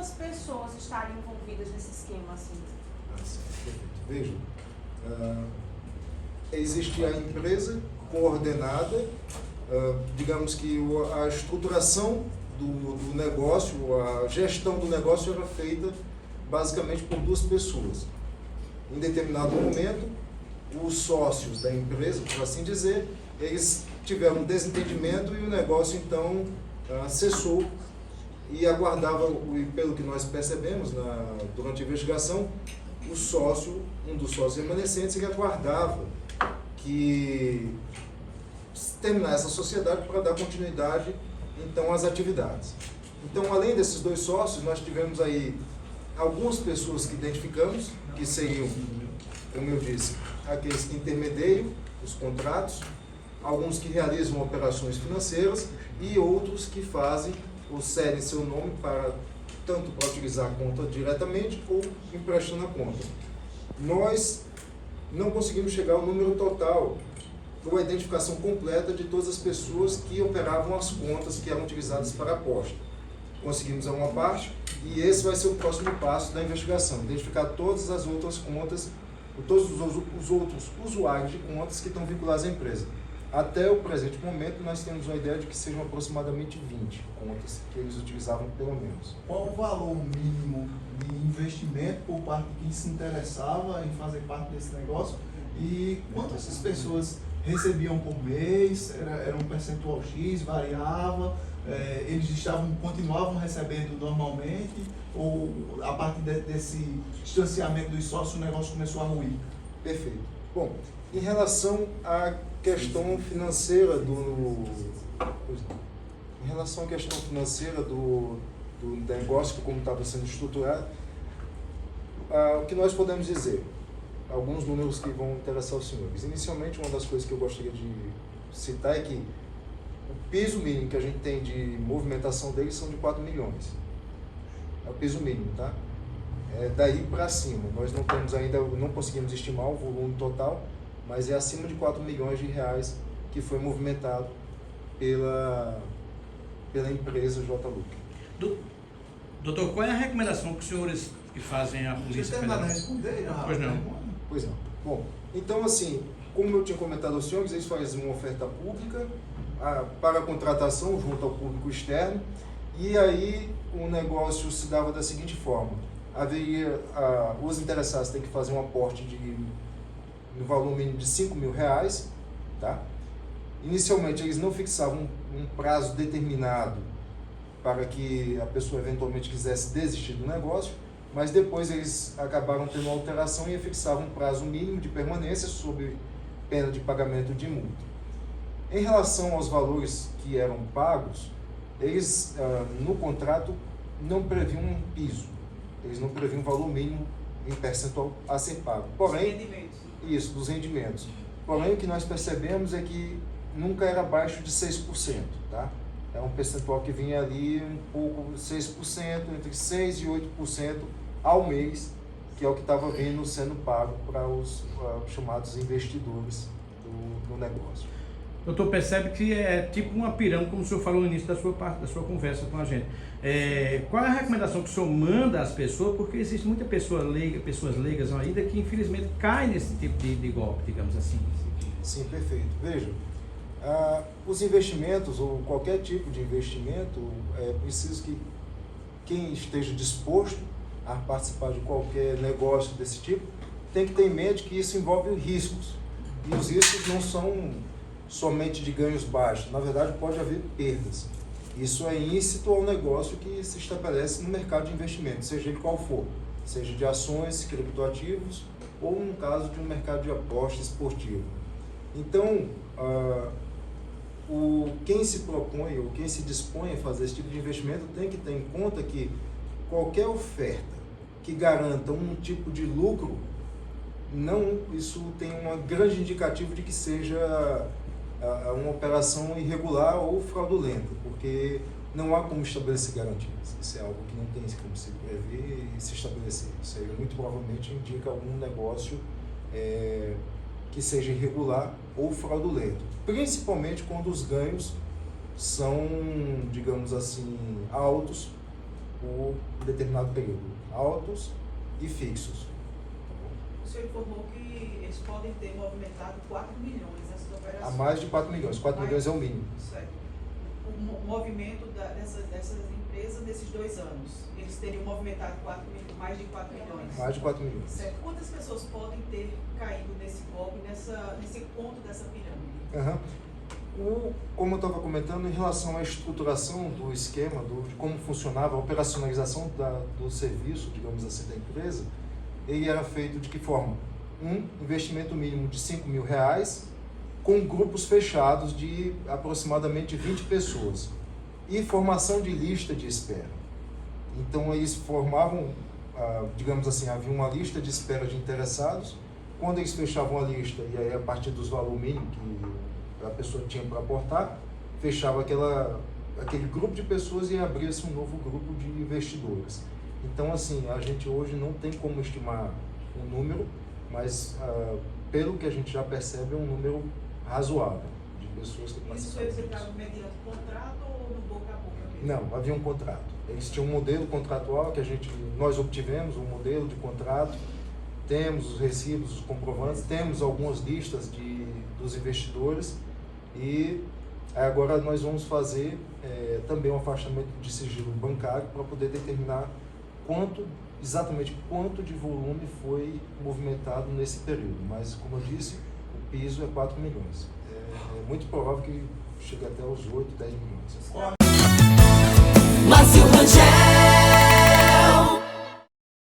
quantas pessoas estariam envolvidas nesse esquema, assim? Veja, existe a empresa coordenada, digamos que a estruturação do negócio, a gestão do negócio era feita basicamente por duas pessoas. Em determinado momento, os sócios da empresa, por assim dizer, eles tiveram um desentendimento e o negócio então cessou e aguardava, pelo que nós percebemos durante a investigação, um dos sócios remanescentes, ele aguardava que terminar essa sociedade para dar continuidade então às atividades. Então, além desses dois sócios, nós tivemos aí algumas pessoas que identificamos, que seriam, como eu disse, aqueles que intermediam os contratos, alguns que realizam operações financeiras e outros que fazem ou cedem seu nome tanto para utilizar a conta diretamente ou emprestando a conta. Nós não conseguimos chegar ao número total ou a identificação completa de todas as pessoas que operavam as contas que eram utilizadas para a aposta. Conseguimos uma parte e esse vai ser o próximo passo da investigação, identificar todas as outras contas, todos os outros usuários de contas que estão vinculados à empresa. Até o presente momento, nós temos uma ideia de que sejam aproximadamente 20 contas que eles utilizavam pelo menos. Qual o valor mínimo de investimento por parte de quem se interessava em fazer parte desse negócio? E quanto essas pessoas recebiam por mês? Era um percentual X, variava? Eles continuavam recebendo normalmente? Ou a partir desse distanciamento dos sócios o negócio começou a ruir? Perfeito. Bom, em relação à questão financeira do negócio, como estava sendo estruturado, o que nós podemos dizer? Alguns números que vão interessar os senhores. Inicialmente, uma das coisas que eu gostaria de citar é que o piso mínimo que a gente tem de movimentação deles são de 4 milhões. É o piso mínimo, tá? Daí para cima. Nós não temos ainda, não conseguimos estimar o volume total, mas é acima de 4 milhões de reais que foi movimentado pela empresa J-Look. Doutor, qual é a recomendação que os senhores que fazem a Polícia Federal? Pois não. Pois não. Bom, então assim, como eu tinha comentado aos senhores, eles fazem uma oferta pública para contratação junto ao público externo, e aí o negócio se dava da seguinte forma: os interessados têm que fazer um aporte no valor mínimo de 5 mil reais, tá? Inicialmente eles não fixavam um prazo determinado para que a pessoa eventualmente quisesse desistir do negócio, mas depois eles acabaram tendo uma alteração e fixavam um prazo mínimo de permanência sob pena de pagamento de multa. Em relação aos valores que eram pagos, eles no contrato não previam um piso, eles não previam um valor mínimo em percentual a ser pago. Porém, isso, dos rendimentos. Porém, o que nós percebemos é que nunca era abaixo de 6%, tá? É um percentual que vinha ali um pouco, 6%, entre 6% e 8% ao mês, que é o que estava sendo pago para os chamados investidores do negócio. Doutor, percebe que é tipo uma pirâmide, como o senhor falou no início da sua conversa com a gente. Qual é a recomendação que o senhor manda às pessoas? Porque existe muita pessoas leigas ainda que infelizmente caem nesse tipo de golpe, digamos assim. Sim, perfeito. Veja, os investimentos ou qualquer tipo de investimento, é preciso que quem esteja disposto a participar de qualquer negócio desse tipo tem que ter em mente que isso envolve riscos. E os riscos não são somente de ganhos baixos, na verdade pode haver perdas. Isso é íncito ao negócio que se estabelece no mercado de investimento, seja ele qual for, seja de ações, criptoativos ou no caso de um mercado de aposta esportivo. Então, quem se propõe ou quem se dispõe a fazer esse tipo de investimento tem que ter em conta que qualquer oferta que garanta um tipo de lucro, isso tem um grande indicativo de que seja uma operação irregular ou fraudulenta, porque não há como estabelecer garantias. Isso é algo que não tem como se prever e se estabelecer. Isso aí muito provavelmente indica algum negócio que seja irregular ou fraudulento, principalmente quando os ganhos são, digamos assim, altos, por um determinado período, altos e fixos. O senhor informou que eles podem ter movimentado 4 milhões nessas A operações. mais de 4 milhões. 4 milhões é o mínimo. Certo. O movimento dessas empresas nesses 2 anos, eles teriam movimentado mais de 4 milhões. Mais de 4 milhões. Certo. Quantas pessoas podem ter caído nesse golpe, nesse ponto dessa pirâmide? Aham. Como eu estava comentando, em relação à estruturação do esquema, de como funcionava a operacionalização do serviço, digamos assim, da empresa, ele era feito de que forma? Um investimento mínimo de R$5.000, com grupos fechados de aproximadamente 20 pessoas, e formação de lista de espera. Então, eles formavam, digamos assim, havia uma lista de espera de interessados. Quando eles fechavam a lista, e aí a partir dos valores mínimos que a pessoa tinha para aportar, fechava aquele grupo de pessoas e abria-se um novo grupo de investidores. Então, assim, a gente hoje não tem como estimar um número, mas pelo que a gente já percebe, é um número razoável de pessoas que participaram. Isso foi executado mediante contrato ou no boca a boca mesmo? Não, havia um contrato. Eles tinham um modelo contratual que nós obtivemos, um modelo de contrato, temos os recibos, os comprovantes, temos algumas listas dos investidores e agora nós vamos fazer também um afastamento de sigilo bancário para poder determinar exatamente quanto de volume foi movimentado nesse período. Mas, como eu disse, o piso é 4 milhões. É muito provável que chegue até os 8, 10 milhões. Márcio Rangel.